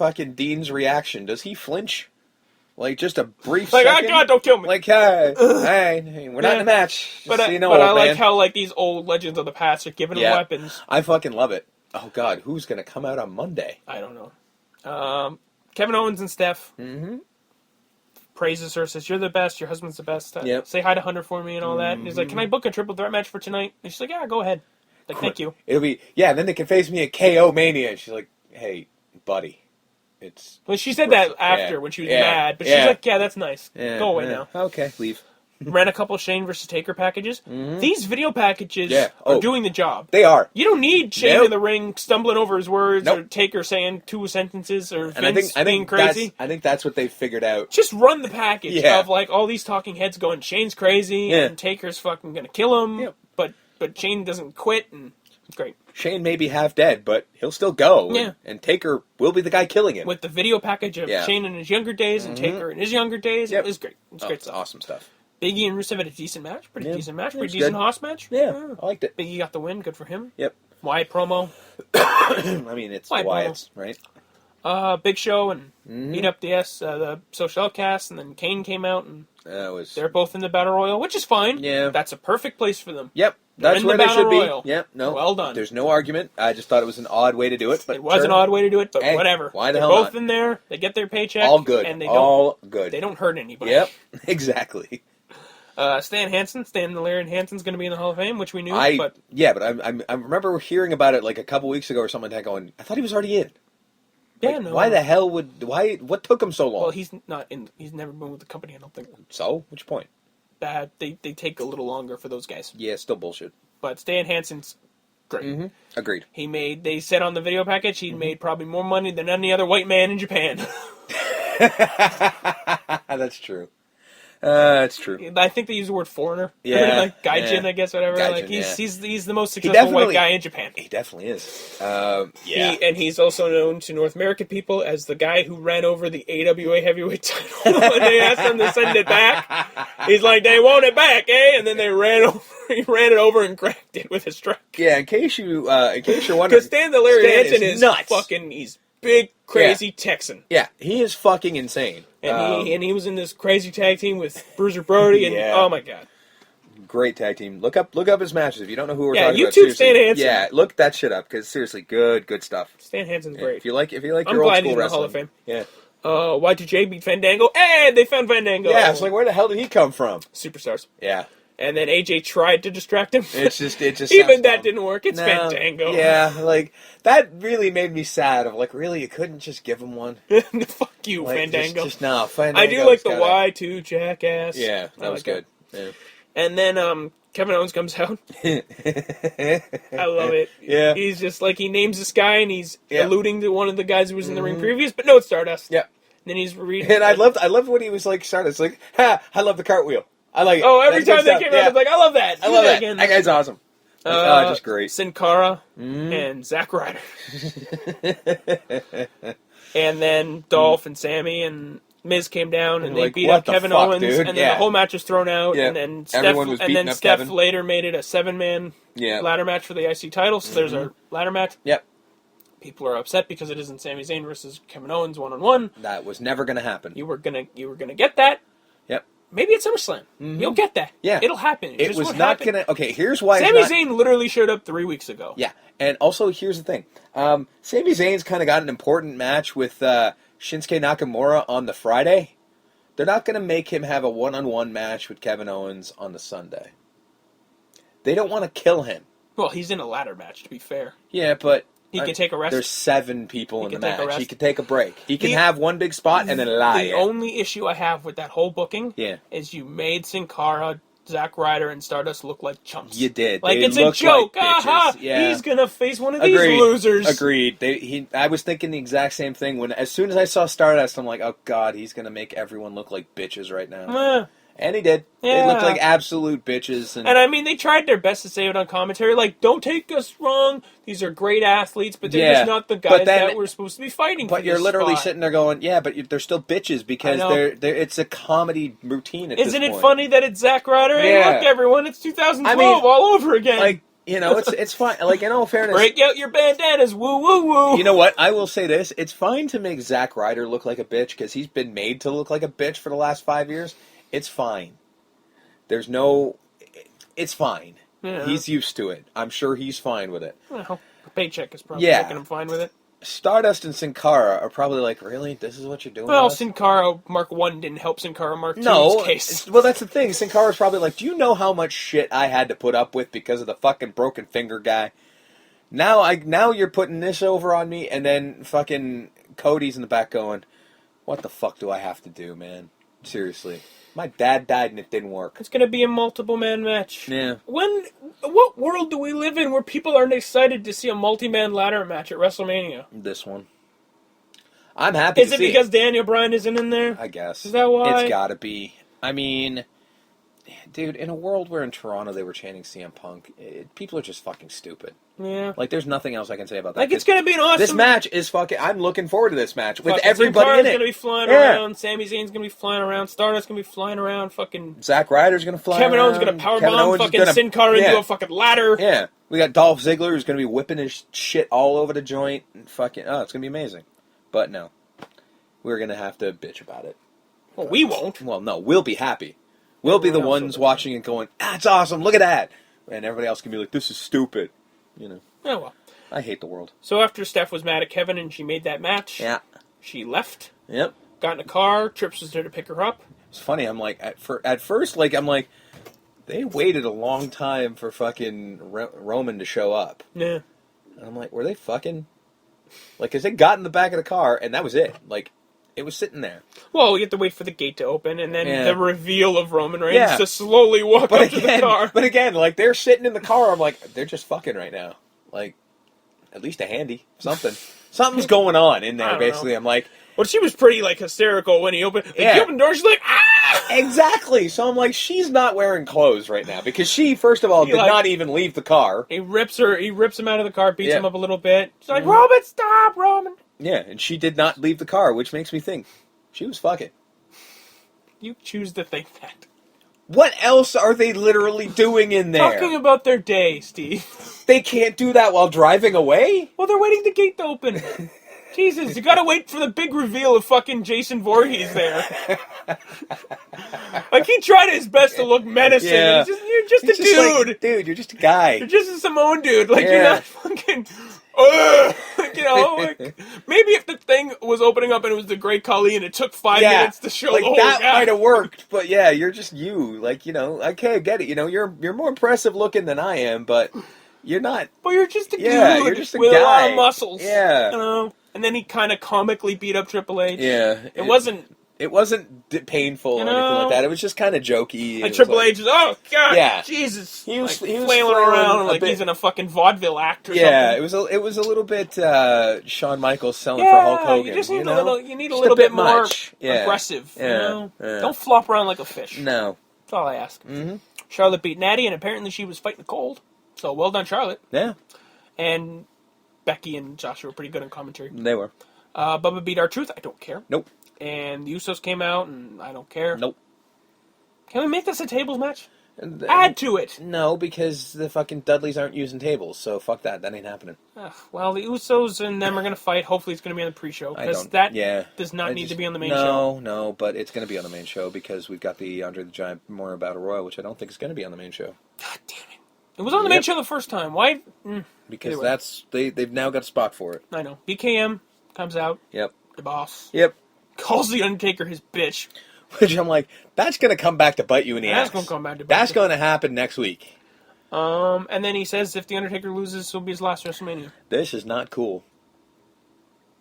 fucking Dean's reaction. Does he flinch? Like, just a brief like, second? oh, God, don't kill me. Like, hey, we're not in a match. Just But so you know, I old like man. how, like, these old legends of the past are giving him weapons. I fucking love it. Oh, God, who's going to come out on Monday? I don't know. Kevin Owens and Steph praises her, says, you're the best, your husband's the best. Say hi to Hunter for me and all that. And he's like, can I book a triple threat match for tonight? And she's like, yeah, go ahead. Like, thank you. It'll be, and then they can face me at KO Mania. And she's like, hey, buddy. Well, she said that after when she was mad, but she's like, yeah, that's nice. Go away now. Okay, leave. Ran a couple Shane versus Taker packages. These video packages are doing the job. They are. You don't need Shane in the ring stumbling over his words or Taker saying 2 sentences or Vince being crazy. I think that's what they figured out. Just run the package of like all these talking heads going, Shane's crazy and Taker's fucking gonna kill him, but Shane doesn't quit, and it's great. Shane may be half dead, but he'll still go. And Taker will be the guy killing him. With the video package of Shane in his younger days and Taker in his younger days, it was great. It's great stuff. Awesome stuff. Biggie and Rusev had a decent match. Pretty decent Hoss match. Yeah, I liked it. Biggie got the win. Good for him. Yep. Wyatt promo. I mean, it's Wyatt's, right? Big Show and beat up the Social Outcasts, and then Kane came out, and they're both in the Battle Royal, which is fine. Yeah. That's a perfect place for them. Yep. They're That's in where the they should Battle be. Royal. Yep. No. Well done. There's no argument. I just thought it was an odd way to do it. But it was an odd way to do it, but whatever. Why the They're hell both not? in there. They get their paycheck. All good. And they all good. They don't hurt anybody. Yep. Exactly. Stan the Larian Hansen's going to be in the Hall of Fame, which we knew. But I remember hearing about it like a couple weeks ago or something like that. Going, I thought he was already in. Yeah, like, no. Why the hell what took him so long? Well, he's not in. He's never been with the company. I don't think. So, which point? That they take a little longer for those guys. Yeah, still bullshit. But Stan Hansen's great. Agreed. They said on the video package he made probably more money than any other white man in Japan. That's true. That's true. I think they use the word foreigner. Yeah. Like gaijin, I guess, whatever. Gaijin, like he's the most successful white guy in Japan. He definitely is. And he's also known to North American people as the guy who ran over the AWA heavyweight title when they asked him to send it back. He's like, they want it back, eh? And then he ran it over and cracked it with his truck. Yeah, in case you're wondering. Because Stan the Larry Hansen is nuts. He's big, crazy Texan. Yeah, he is fucking insane. And he was in this crazy tag team with Bruiser Brody, and oh my god, great tag team. Look up his matches if you don't know who we're talking about. YouTube Stan Hansen. Yeah, look that shit up because seriously, good stuff. Stan Hansen's great. If you like I'm your old glad school he's in the wrestling, Hall of Fame. Yeah. Y2J beat Fandango. Hey, they found Fandango. Yeah, it's like where the hell did he come from? Superstars. Yeah. And then AJ tried to distract him. It just even that didn't work. It's Fandango. Yeah, like that really made me sad. Of like, really, you couldn't just give him one. Fuck you, like, Fandango. Just no, Fandango. I do like the Y2 jackass. Yeah, that was good. Yeah. And then Kevin Owens comes out. I love it. Yeah, he's just like he names this guy and he's alluding to one of the guys who was in the ring previous, but no, it's Stardust. Yeah. And then he's reading. And I loved when he was like Stardust. Like, I love the cartwheel. I like it. Oh, every time they came out, I was like, I love that. I love that. That guy's awesome. Just great. Sin Cara and Zack Ryder. And then Dolph and Sammy and Miz came down and they beat up Kevin Owens. Dude? And then the whole match was thrown out. Yeah. And then Steph Kevin. later made it a 7-man ladder match for the IC title. So there's a ladder match. Yep. People are upset because it isn't Sami Zayn versus Kevin Owens 1-on-1. That was never going to happen. You were gonna get that. Yep. Maybe at SummerSlam. You'll get that. Yeah. It'll happen. It was not going to... Okay, here's why... Sami Zayn literally showed up 3 weeks ago. Yeah. And also, here's the thing. Sami Zayn's kind of got an important match with Shinsuke Nakamura on the Friday. They're not going to make him have a one-on-one match with Kevin Owens on the Sunday. They don't want to kill him. Well, he's in a ladder match, to be fair. Yeah, but... He can take a rest. There's 7 people in the match. He can take a break. He can have one big spot and then lie. The only issue I have with that whole booking is you made Sin Cara, Zack Ryder, and Stardust look like chumps. You did. Like, it's a joke. Aha! Yeah. He's going to face one of these losers. Agreed. I was thinking the exact same thing. As soon as I saw Stardust, I'm like, oh, God, he's going to make everyone look like bitches right now. And he did. Yeah. They looked like absolute bitches. And I mean, they tried their best to say it on commentary. Like, don't take us wrong. These are great athletes, but they're just not the guys that we're supposed to be fighting for. But you're literally sitting there going, yeah, but they're still bitches because it's a comedy routine at this point. Isn't it funny that it's Zack Ryder? Hey, look, everyone, it's 2012 all over again. Like, It's fine. Like, in all fairness, Break out your bandanas, woo woo woo. you know what? I will say this: it's fine to make Zack Ryder look like a bitch because he's been made to look like a bitch for the last 5 years. It's fine. It's fine. Yeah. He's used to it. I'm sure he's fine with it. Well, the paycheck is probably Yeah. making him fine with it. Stardust and Sin Cara are probably like, really? This is what you're doing? Well, with us? Sin Cara Mark 1 didn't help Sin Cara Mark 2's No. case. Well, that's the thing. Sin Cara's probably like, do you know how much shit I had to put up with because of the fucking broken finger guy? Now you're putting this over on me, and then fucking Cody's in the back going, what the fuck do I have to do, man? Seriously. My dad died and it didn't work. It's going to be a multiple-man match. Yeah. What world do we live in where people aren't excited to see a multi-man ladder match at WrestleMania? This one. I'm happy Is to it see because Daniel Bryan isn't in there? I guess. Is that why? It's gotta be. I mean, dude, in a world where in Toronto they were chanting CM Punk, people are just fucking stupid. Yeah. Like, there's nothing else I can say about that. Like, it's going to be an awesome... This match is fucking... I'm looking forward to this match with fucking everybody Sin Cara's in it. going to be flying Yeah. around. Sami Zayn's going to be flying around. Stardust's going to be flying around. Fucking... Zack Ryder's going to fly Kevin around. Owens going to Kevin powerbomb Owens is fucking gonna- Sin Cara into a fucking ladder. Yeah. We got Dolph Ziggler who's going to be whipping his shit all over the joint. And fucking... Oh, it's going to be amazing. But no. We're going to have to bitch about it. Well, we won't. Well, no. We'll be happy. We'll be the Everyone else ones will be. watching and going, that's awesome, look at that. And everybody else can be like, this is stupid. You know. Oh, well. I hate the world. So after Steph was mad at Kevin and she made that match, Yeah. she left, Yep. got in a car, Trips was there to pick her up. It's funny, I'm like, at first, like, I'm like, they waited a long time for fucking Roman to show up. Yeah. And I'm like, were they fucking... Like, because they got in the back of the car, and that was it. Like, it was sitting there. Well, you have to wait for the gate to open, and then Yeah. the reveal of Roman Reigns Yeah. to slowly walk up to the car. But again, like, they're sitting in the car, I'm like, they're just fucking right now. Like, at least a handy. Something. Something's going on in I there, don't basically. know. I'm like... Well, she was pretty, like, hysterical when he opened... Like, Yeah. he opened the door, she's like, ah! Exactly. So I'm like, she's not wearing clothes right now. Because she, first of all, He, did like- not even leave the car. He rips him out of the car, beats Yeah. him up a little bit. She's like, Roman, stop, Roman! Yeah, and she did not leave the car, which makes me think she was fucking. You choose to think that. What else are they literally doing in there? Talking about their day, Steve. They can't do that while driving away? Well, they're waiting the gate to open. Jesus, you gotta wait for the big reveal of fucking Jason Voorhees there. Like, he tried his best to look menacing. Yeah. And you're just He's a just dude. like, dude, you're just a guy. You're just a Samoan dude. Like, you're Yeah. not fucking... like, you know, like, maybe if the thing was opening up and it was the Great Khali and it took 5 minutes to show like the whole that guy. might have worked, but yeah, you're just you. Like, you know, okay, I get it. You know, you're more impressive looking than I am, but you're not. But you're just a Yeah, dude you're just a with a lot guy. of muscles. Yeah. You know? And then he kind of comically beat up Triple H. Yeah, It wasn't... It wasn't painful or You anything know? like that. It was just kind of jokey. It Like was Triple like- H is, oh god, Yeah. Jesus! He was like, flailing flailing around a like bit. he's in a fucking vaudeville act or Yeah, something. it was a little bit Shawn Michaels selling for Yeah, Hulk Hogan. you just need know? a little. You need a Just little bit bit more much. Yeah. aggressive. You Yeah. know? Yeah. Don't flop around like a fish. No. That's all I ask. Mm-hmm. Charlotte beat Natty, and apparently she was fighting a cold. So well done, Charlotte. Yeah, And Becky and Joshua were pretty good in commentary. they were. Bubba beat R-Truth. I don't care. Nope. And the Usos came out, and I don't care. Nope. Can we make this a tables match? And Add to it. No, because the fucking Dudleys aren't using tables, so fuck that. That ain't happening. Ugh, well, the Usos and them are going to fight. Hopefully, it's going to be on the pre-show I because don't. that Yeah. does not I need just- to be on the main show. No, but it's going to be on the main show because we've got the Andre the Giant Memorial Battle Royal, which I don't think is going to be on the main show God damn it! It was on the main Yep. show the first time. Why? because Anyway. that's they've now got a spot for it. I know. BKM comes out. Yep. The boss Yep. calls the Undertaker his bitch. Which I'm like, that's going to come back to bite you in the That's ass. gonna come back to bite That's you. going to happen next week. And then he says if the Undertaker loses, this will be his last WrestleMania. This is not cool.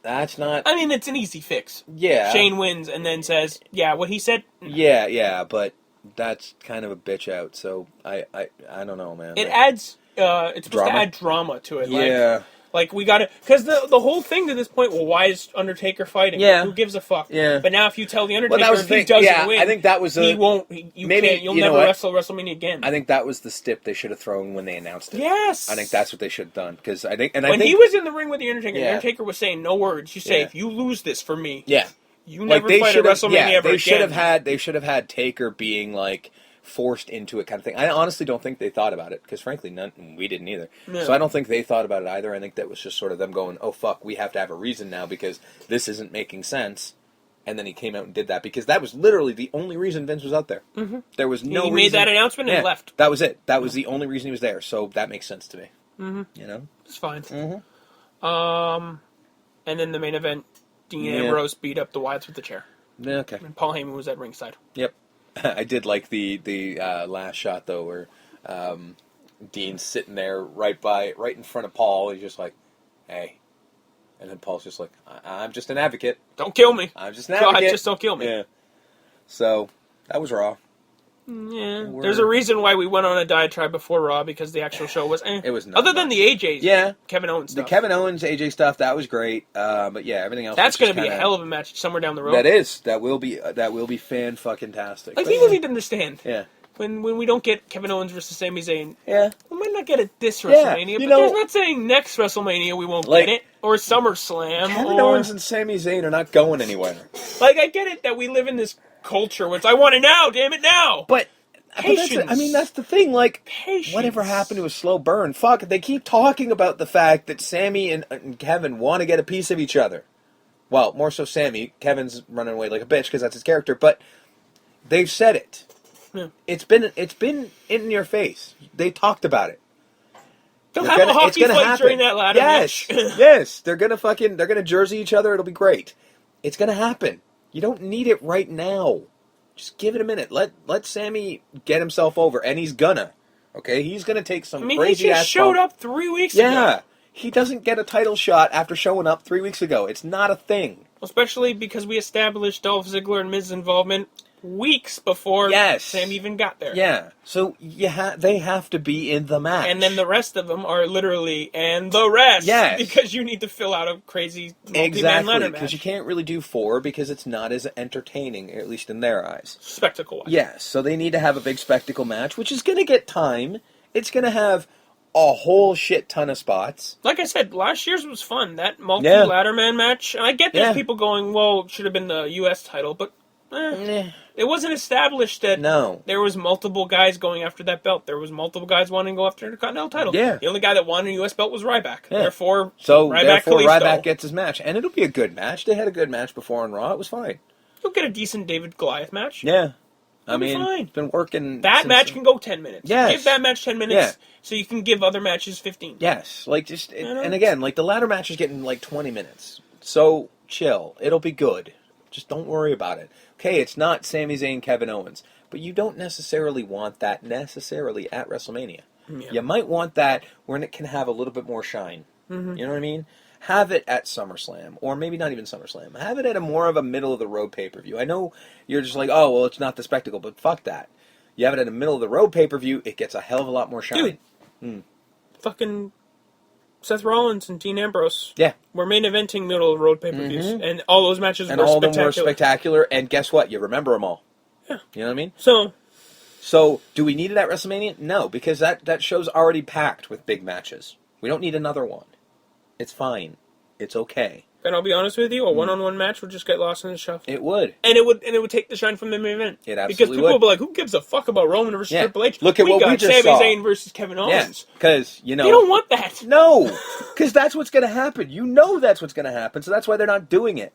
That's not. I mean, it's an easy fix. Yeah. Shane wins and then says, "Yeah, what he said." Yeah, but that's kind of a bitch out. So I don't know, man. It adds. It's supposed Drama? to add drama to it. Yeah. Like we got to, because the whole thing to this point. Well, why is Undertaker fighting? Yeah. Who gives a fuck? Yeah. But now, if you tell the Undertaker that was if the he thing. doesn't Yeah, win, I think that was he won't. You maybe- can't. You'll you know never what? wrestle WrestleMania again. I think that was the stip they should have thrown when they announced it. Yes. I think that's what they should have done because I think when he was in the ring with the Undertaker, Yeah. the Undertaker was saying no words. You say Yeah. if you lose this for me, yeah. you never fight at should have- WrestleMania ever they again. should have had Taker being like forced into it kind of thing. I honestly don't think they thought about it, because frankly, we didn't either. Yeah. So I don't think they thought about it either. I think that was just sort of them going, oh, fuck, we have to have a reason now because this isn't making sense. And then he came out and did that, because that was literally the only reason Vince was out there. Mm-hmm. There was no He reason. made that announcement and left. That was it. That was the only reason he was there. So that makes sense to me. Mm-hmm. You know? It's fine. Mm-hmm. And then the main event, Dean Ambrose beat up the Wyatts with the chair. Yeah, okay. And Paul Heyman was at ringside. Yep. I did like the last shot, though, where Dean's sitting there right in front of Paul. He's just like, hey. And then Paul's just like, I'm just an advocate. Don't kill me. I'm just an advocate. God, just don't kill me. Yeah. So, that was Raw. Yeah. There's a reason why we went on a diatribe before Raw, because the actual show was It was not other than the AJ's, Kevin Owens stuff. The Kevin Owens, AJ stuff, that was great. But yeah, everything else That's going to be a hell of a match somewhere down the road. That is. That will be fan-fucking-tastic. Like, people need to understand. Yeah. When we don't get Kevin Owens versus Sami Zayn, Yeah. we might not get it this WrestleMania, but there's not saying next WrestleMania we won't get it, or SummerSlam. Kevin Owens and Sami Zayn are not going anywhere. Like, I get it that we live in this culture where it's, I want it now, damn it now! But Patience. that's the thing, like, Patience. whatever happened to a slow burn? Fuck, they keep talking about the fact that Sami and Kevin want to get a piece of each other. Well, more so Sami. Kevin's running away like a bitch because that's his character, but they've said it. Yeah. It's been in your face. They talked about it. They'll have a hockey fight during that ladder match. Yes, they're gonna jersey each other. It'll be great. It's gonna happen. You don't need it right now. Just give it a minute. Let Sami get himself over, and he's gonna. Okay, he's gonna take some crazy he ass just showed bump. up 3 weeks ago. Yeah, he doesn't get a title shot after showing up 3 weeks ago. It's not a thing. Especially because we established Dolph Ziggler and Miz's involvement weeks before Sam even got there. Yeah. So they have to be in the match. And then the rest of them are literally, and the rest. Yes. Because you need to fill out a crazy multi-man ladder match. Because you can't really do 4 because it's not as entertaining, at least in their eyes. Spectacle-wise. Yes. So they need to have a big spectacle match, which is going to get time. It's going to have a whole shit ton of spots. Like I said, last year's was fun. That multi-ladder man match. And I get there's people going, well, it should have been the U.S. title, but it wasn't established that there was multiple guys going after that belt. There was multiple guys wanting to go after the Continental title. Yeah. The only guy that won a U.S. belt was Ryback. Yeah. Therefore, Kalisto. Ryback gets his match. And it'll be a good match. They had a good match before on Raw. It was fine. You'll get a decent David Goliath match. Yeah. It'll be fine. It's been working. That match can go 10 minutes. Yes. Give that match 10 minutes so you can give other matches 15. Yes. And again, like the ladder match is getting like 20 minutes. So chill. It'll be good. Just don't worry about it. Okay, it's not Sami Zayn, Kevin Owens, but you don't necessarily want that necessarily at WrestleMania. Yeah. You might want that when it can have a little bit more shine. Mm-hmm. You know what I mean? Have it at SummerSlam, or maybe not even SummerSlam. Have it at a more of a middle-of-the-road pay-per-view. I know you're just like, oh, well, it's not the spectacle, but fuck that. You have it at a middle-of-the-road pay-per-view, it gets a hell of a lot more shine. Dude, fucking Seth Rollins and Dean Ambrose. Yeah. We're main eventing middle-of-the-road pay-per-views, and all those matches and were all spectacular. Them were spectacular, and guess what? You remember them all. Yeah. You know what I mean? So, do we need it at WrestleMania? No, because that show's already packed with big matches. We don't need another one. It's fine. It's okay. And I'll be honest with you, a one-on-one match would just get lost in the shuffle. It would. And it would take the shine from the main event. It absolutely Because people would. will be like, who gives a fuck about Roman versus Triple H? Look at what we just saw. Sami Zayn versus Kevin Owens. Because, They don't want that. No, because that's what's going to happen. You know that's what's going to happen, so that's why they're not doing it.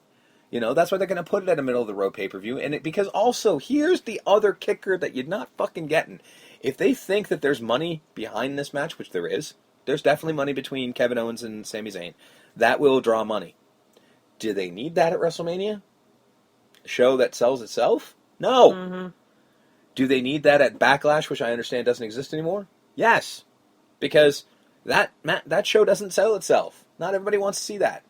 You know, that's why they're going to put it at a middle-of-the-road pay-per-view. And because also, here's the other kicker that you're not fucking getting. If they think that there's money behind this match, which there is, there's definitely money between Kevin Owens and Sami Zayn. That will draw money. Do they need that at WrestleMania? A show that sells itself? No. Mm-hmm. Do they need that at Backlash, which I understand doesn't exist anymore? Yes. Because that show doesn't sell itself. Not everybody wants to see that.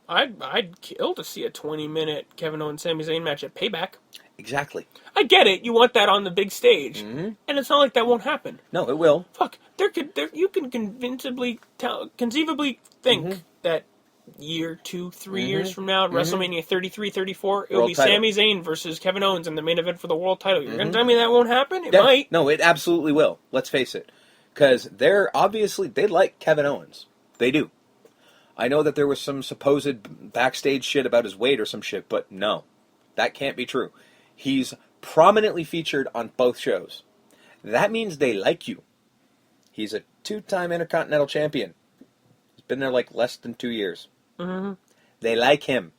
I'd kill to see a 20-minute Kevin Owens Sami Zayn match at Payback. Exactly. I get it. You want that on the big stage. Mm-hmm. And it's not like that won't happen. No, it will. Fuck. You can conceivably think that year, 2, 3 years from now, WrestleMania 33, 34, it'll be Sami Zayn versus Kevin Owens in the main event for the world title. You're going to tell me that won't happen? It might. No, it absolutely will. Let's face it. Because they like Kevin Owens. They do. I know that there was some supposed backstage shit about his weight or some shit, but no. That can't be true. He's prominently featured on both shows. that means they like you. He's a 2-time Intercontinental Champion. He's been there like less than 2 years. Mm-hmm. They like him.